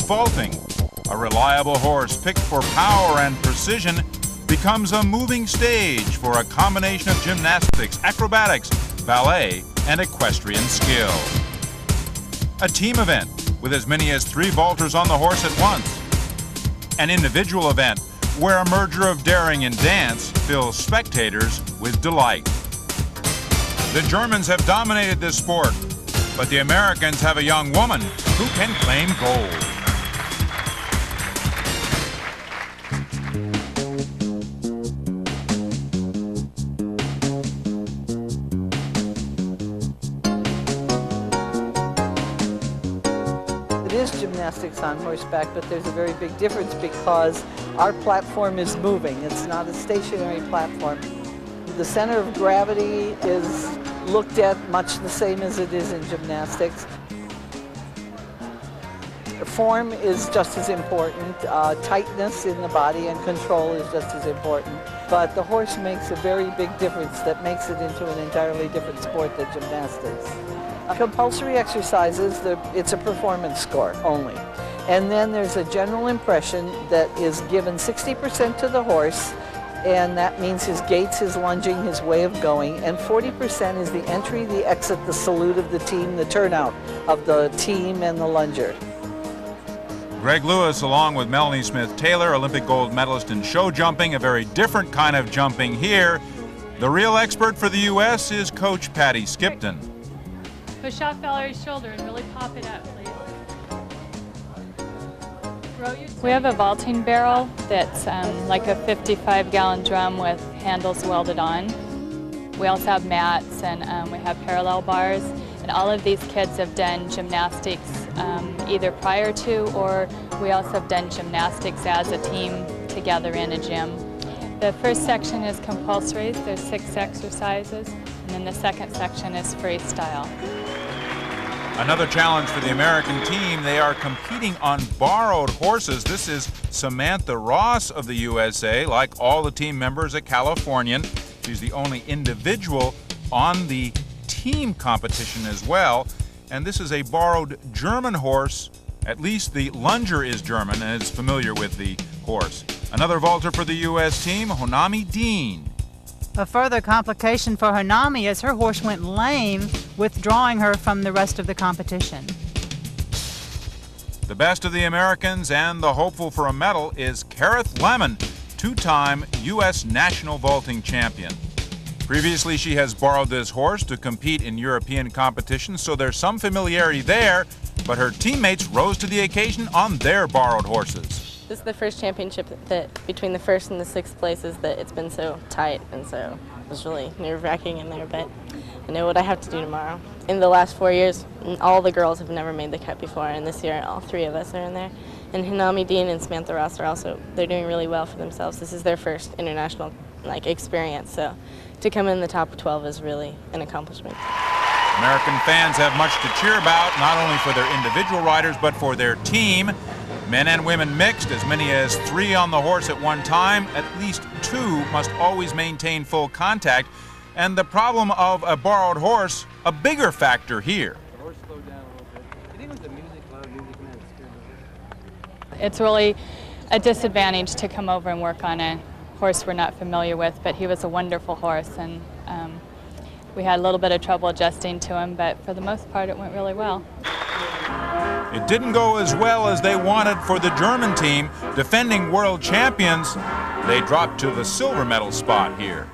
vaulting. A reliable horse picked for power and precision becomes a moving stage for a combination of gymnastics, acrobatics, ballet, and equestrian skill. A team event with as many as 3 vaulters on the horse at once. An individual event where a merger of daring and dance fills spectators with delight. The Germans have dominated this sport, but the Americans have a young woman who can claim gold. It is gymnastics on horseback, but there's a very big difference because our platform is moving. It's not a stationary platform. The center of gravity is looked at much the same as it is in gymnastics. Form is just as important. Tightness in the body and control is just as important. But the horse makes a very big difference that makes it into an entirely different sport than gymnastics. Compulsory exercises, it's a performance score only. And then there's a general impression that is given 60% to the horse, and that means his gaits, his lunging, his way of going, and 40% is the entry, the exit, the salute of the team, the turnout of the team and the lunger. Greg Lewis, along with Melanie Smith-Taylor, Olympic gold medalist in show jumping, a very different kind of jumping here. The real expert for the U.S. is Coach Patty Skipton. Push off Valerie's shoulder and really pop it up, please. We have a vaulting barrel that's like a 55-gallon drum with handles welded on. We also have mats and we have parallel bars. And all of these kids have done gymnastics either prior to, or we also have done gymnastics as a team together in a gym. The first section is compulsory. There's 6 exercises. And then the second section is freestyle. Another challenge for the American team, they are competing on borrowed horses. This is Samantha Ross of the USA. Like all the team members, a Californian. She's the only individual on the team competition as well. And this is a borrowed German horse. At least the lunger is German and is familiar with the horse. Another vaulter for the U.S. team, Honami Dean. A further complication for Honami is her horse went lame, withdrawing her from the rest of the competition. The best of the Americans and the hopeful for a medal is Kareth Lemon, 2-time U.S. national vaulting champion. Previously, she has borrowed this horse to compete in European competitions, so there's some familiarity there, but her teammates rose to the occasion on their borrowed horses. This is the first championship that between the 1st and the 6th places that it's been so tight, and so it was really nerve-wracking in there, but I know what I have to do tomorrow. In the last 4 years, all the girls have never made the cut before, and this year all 3 of us are in there. And Honami Dean and Samantha Ross are they're doing really well for themselves. This is their first international experience, so to come in the top 12 is really an accomplishment. American fans have much to cheer about, not only for their individual riders, but for their team. Men and women mixed, as many as 3 on the horse at one time. At least 2 must always maintain full contact. And the problem of a borrowed horse, a bigger factor here. The horse slowed down a little bit. I think with the music, loud music, man, it's good. It's really a disadvantage to come over and work on a horse we're not familiar with, but he was a wonderful horse, and we had a little bit of trouble adjusting to him, but for the most part it went really well. It didn't go as well as they wanted for the German team. Defending world champions, they dropped to the silver medal spot here.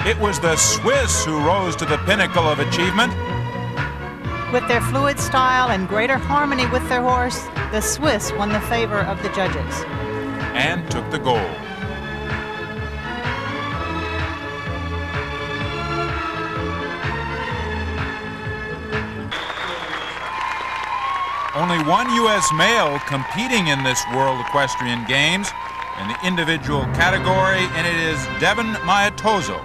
It was the Swiss who rose to the pinnacle of achievement. With their fluid style and greater harmony with their horse, the Swiss won the favor of the judges. And took the gold. Only one U.S. male competing in this World Equestrian Games in the individual category, and it is Devin Mayatozo.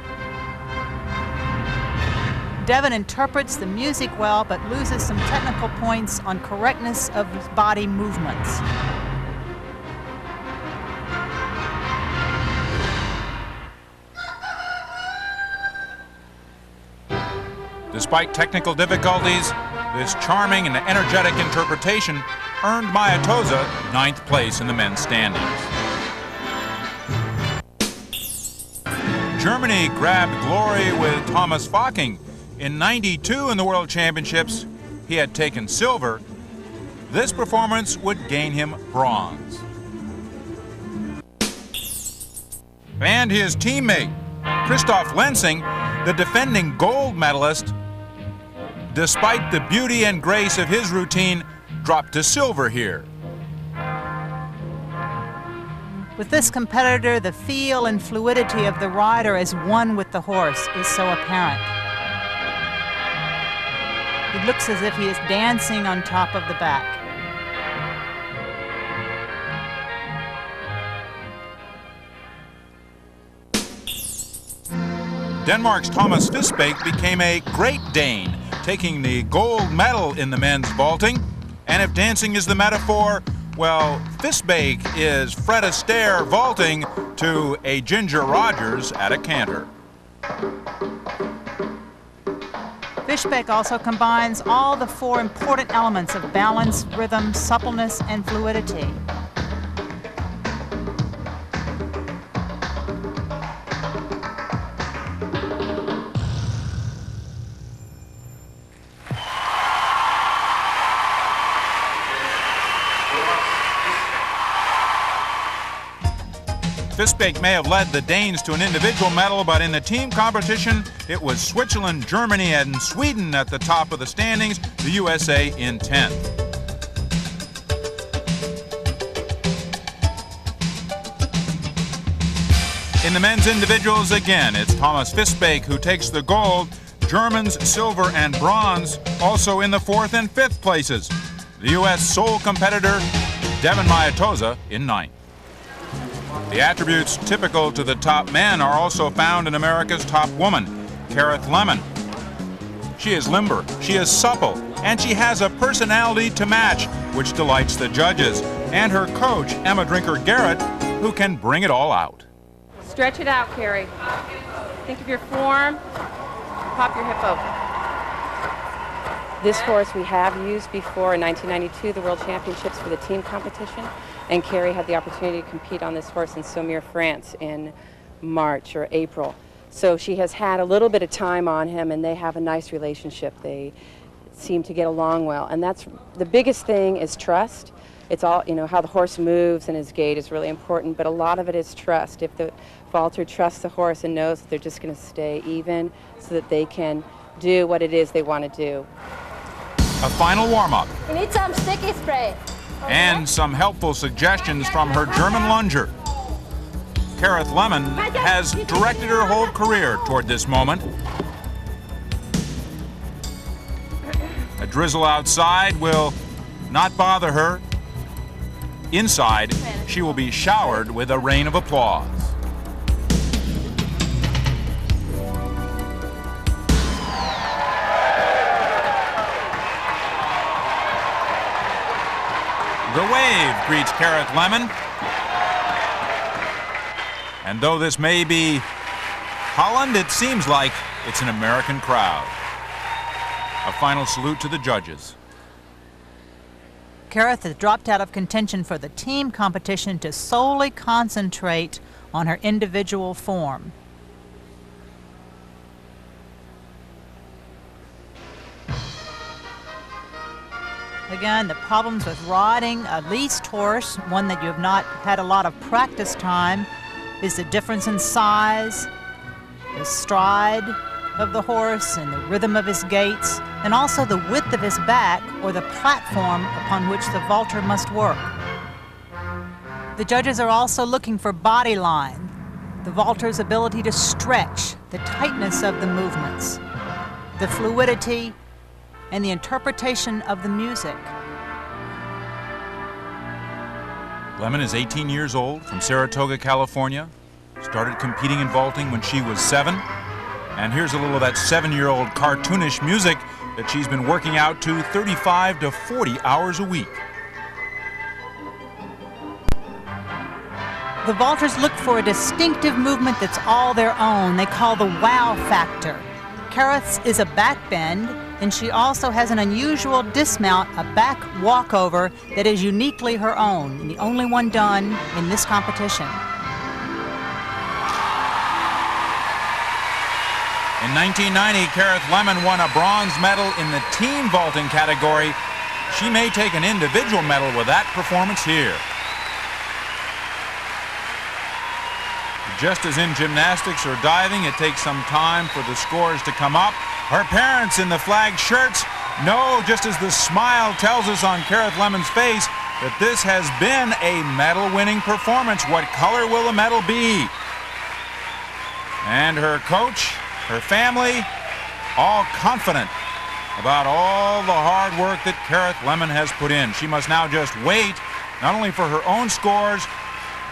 Devin interprets the music well, but loses some technical points on correctness of his body movements. Despite technical difficulties, this charming and energetic interpretation earned Mayatoza 9th place in the men's standings. Germany grabbed glory with Thomas Focking. In '92 in the World Championships, he had taken silver. This performance would gain him bronze. And his teammate, Christoph Lensing, the defending gold medalist, despite the beauty and grace of his routine, dropped to silver here. With this competitor, the feel and fluidity of the rider as one with the horse is so apparent. It looks as if he is dancing on top of the back. Denmark's Thomas Fisbæk became a Great Dane, taking the gold medal in the men's vaulting. And if dancing is the metaphor, well, Fisbæk is Fred Astaire vaulting to a Ginger Rogers at a canter. Fisbæk also combines all the four important elements of balance, rhythm, suppleness, and fluidity. Fisbæk may have led the Danes to an individual medal, but in the team competition, it was Switzerland, Germany, and Sweden at the top of the standings, the USA in 10th. In the men's individuals again, it's Thomas Fisbæk who takes the gold, Germans silver and bronze, also in the 4th and 5th places. The U.S. sole competitor, Devon Mayatoza, in 9th. The attributes typical to the top men are also found in America's top woman, Kareth Lemon. She is limber, she is supple, and she has a personality to match, which delights the judges, and her coach, Emma Drinker-Garrett, who can bring it all out. Stretch it out, Carrie. Think of your form. Pop your hip open. This horse we have used before in 1992, the World Championships for the team competition, and Carrie had the opportunity to compete on this horse in Saumur, France in March or April. So she has had a little bit of time on him, and they have a nice relationship. They seem to get along well, and that's the biggest thing is trust. It's all, you know, how the horse moves and his gait is really important, but a lot of it is trust. If the vaulter trusts the horse and knows that they're just going to stay even so that they can do what it is they want to do. A final warm-up. You need some sticky spray. And some helpful suggestions from her German lunger. Kareth Lemon has directed her whole career toward this moment. A drizzle outside will not bother her. Inside, she will be showered with a rain of applause. The wave greets Kareth Lemon. And though this may be Holland, it seems like it's an American crowd. A final salute to the judges. Kareth has dropped out of contention for the team competition to solely concentrate on her individual form. Again, the problems with riding a leased horse, one that you have not had a lot of practice time, is the difference in size, the stride of the horse and the rhythm of his gaits, and also the width of his back or the platform upon which the vaulter must work. The judges are also looking for body line, the vaulter's ability to stretch, the tightness of the movements, the fluidity, and the interpretation of the music. Lemon is 18 years old, from Saratoga, California. Started competing in vaulting when she was 7. And here's a little of that 7-year-old cartoonish music that she's been working out to 35 to 40 hours a week. The vaulters look for a distinctive movement that's all their own. They call the wow factor. Kareth's is a back bend, and she also has an unusual dismount, a back walkover that is uniquely her own, and the only one done in this competition. In 1990, Kareth Lemon won a bronze medal in the team vaulting category. She may take an individual medal with that performance here. Just as in gymnastics or diving, it takes some time for the scores to come up. Her parents in the flag shirts know, just as the smile tells us on Kareth Lemon's face, that this has been a medal-winning performance. What color will the medal be? And her coach, her family, all confident about all the hard work that Kareth Lemon has put in. She must now just wait, not only for her own scores,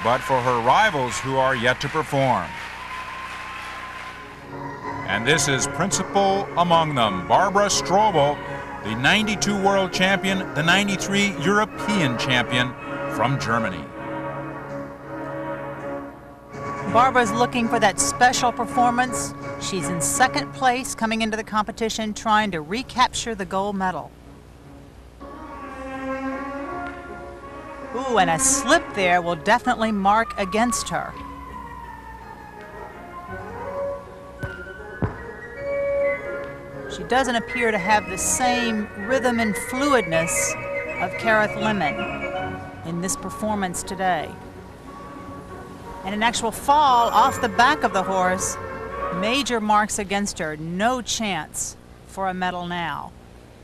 but for her rivals who are yet to perform. And this is principal among them, Barbara Strobel, the 92 world champion, the 93 European champion from Germany. Barbara's looking for that special performance. She's in second place coming into the competition, trying to recapture the gold medal. Ooh, and a slip there will definitely mark against her. She doesn't appear to have the same rhythm and fluidness of Kareth Lemon in this performance today. And an actual fall off the back of the horse, major marks against her, no chance for a medal now.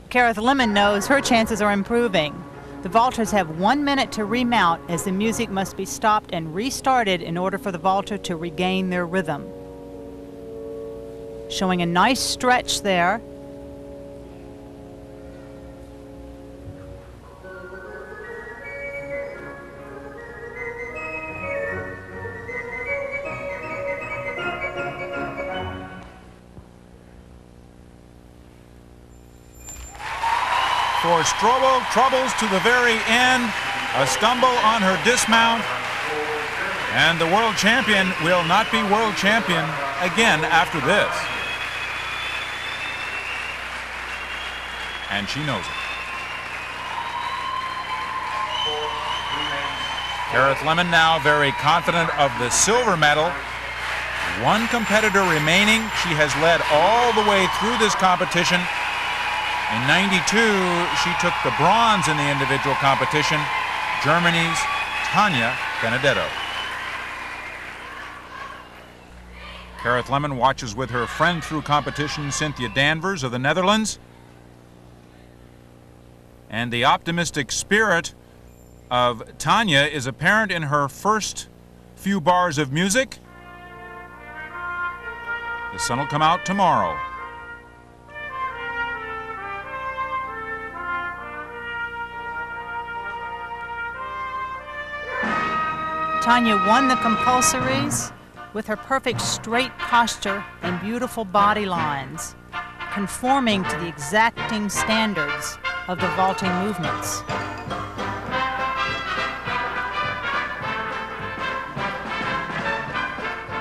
Kareth Lemon knows her chances are improving. The vaulters have 1 minute to remount, as the music must be stopped and restarted in order for the vaulter to regain their rhythm. Showing a nice stretch there. For Strobel, troubles to the very end, a stumble on her dismount, and the world champion will not be world champion again after this. And she knows it. Kareth Lemon now very confident of the silver medal. One competitor remaining. She has led all the way through this competition. In '92, she took the bronze in the individual competition, Germany's Tanja Benedetto. Kareth Lemon watches with her friend through competition, Cynthia Danvers of the Netherlands. And the optimistic spirit of Tanja is apparent in her first few bars of music. The sun will come out tomorrow. Tanja won the compulsories with her perfect straight posture and beautiful body lines, conforming to the exacting standards of the vaulting movements.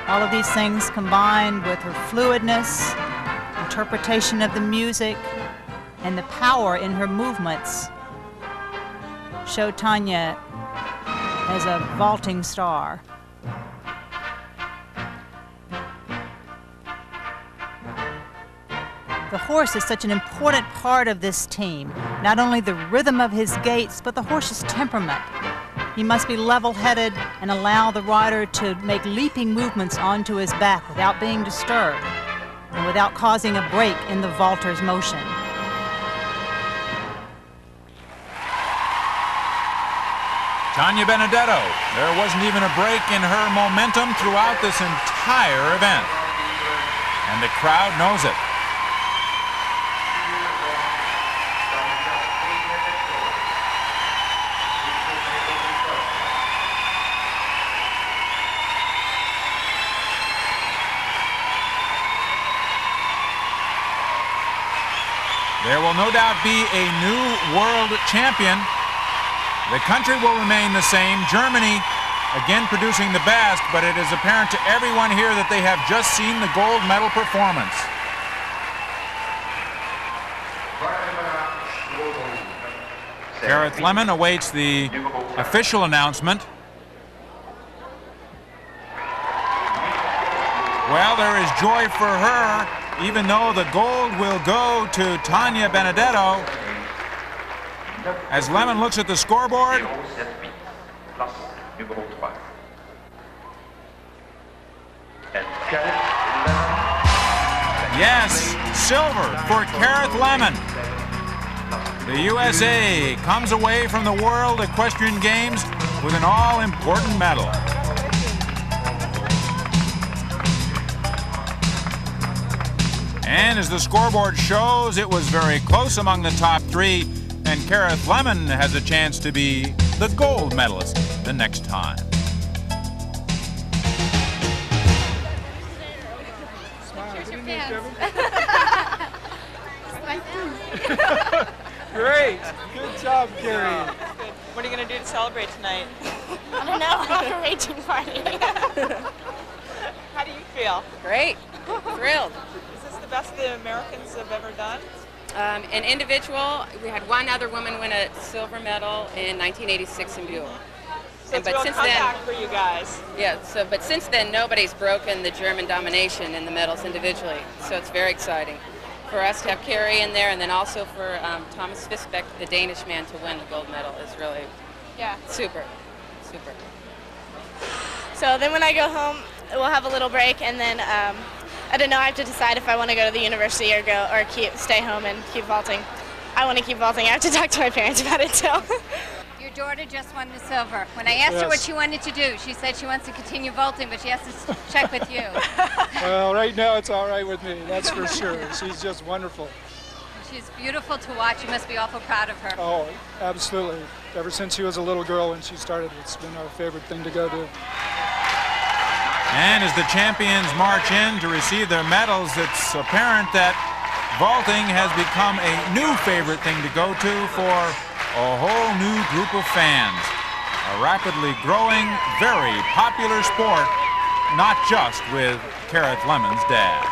All of these things combined with her fluidness, interpretation of the music, and the power in her movements show Tanja as a vaulting star. The horse is such an important part of this team. Not only the rhythm of his gaits, but the horse's temperament. He must be level-headed and allow the rider to make leaping movements onto his back without being disturbed and without causing a break in the vaulter's motion. Tanja Benedetto. There wasn't even a break in her momentum throughout this entire event. And the crowd knows it. There will no doubt be a new world champion. The country will remain the same. Germany, again producing the best, but it is apparent to everyone here that they have just seen the gold medal performance. Gareth Lemon awaits the official announcement. Well, there is joy for her, even though the gold will go to Tanya Benedetto. As Lemon looks at the scoreboard, yes, silver for Gareth Lemon. The USA comes away from the World Equestrian Games with an all-important medal. And as the scoreboard shows, it was very close among the top three, and Gareth Lemon has a chance to be the gold medalist the next time. Great. Good job, Carrie. What are you going to do to celebrate tonight? I don't know, have a raging party. How do you feel? Great. Thrilled. Is this the best the Americans have ever done? An individual, we had one other woman win a silver medal in 1986 in Buell. So it's a real comeback for you guys. Yeah, but since then nobody's broken the German domination in the medals individually. So it's very exciting for us to have Carrie in there, and then also for Thomas Fisbeck, the Danish man, to win the gold medal is really super. So then when I go home, we'll have a little break, and then I don't know, I have to decide if I want to go to the university or stay home and keep vaulting. I want to keep vaulting. I have to talk to my parents about it too. Your daughter just won the silver. When I asked her what she wanted to do, she said she wants to continue vaulting, but she has to check with you. Well, right now it's all right with me, that's for sure. She's just wonderful. She's beautiful to watch. You must be awful proud of her. Oh, absolutely. Ever since she was a little girl when she started, it's been our favorite thing to go to. And as the champions march in to receive their medals, it's apparent that vaulting has become a new favorite thing to go to for a whole new group of fans. A rapidly growing, very popular sport, not just with Gareth Lemon's dad.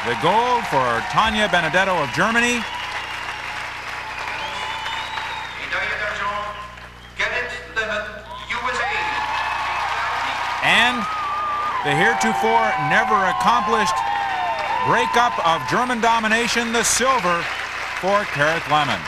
The gold for Tanya Benedetto of Germany. And the heretofore never accomplished breakup of German domination, the silver for Gareth Lemon.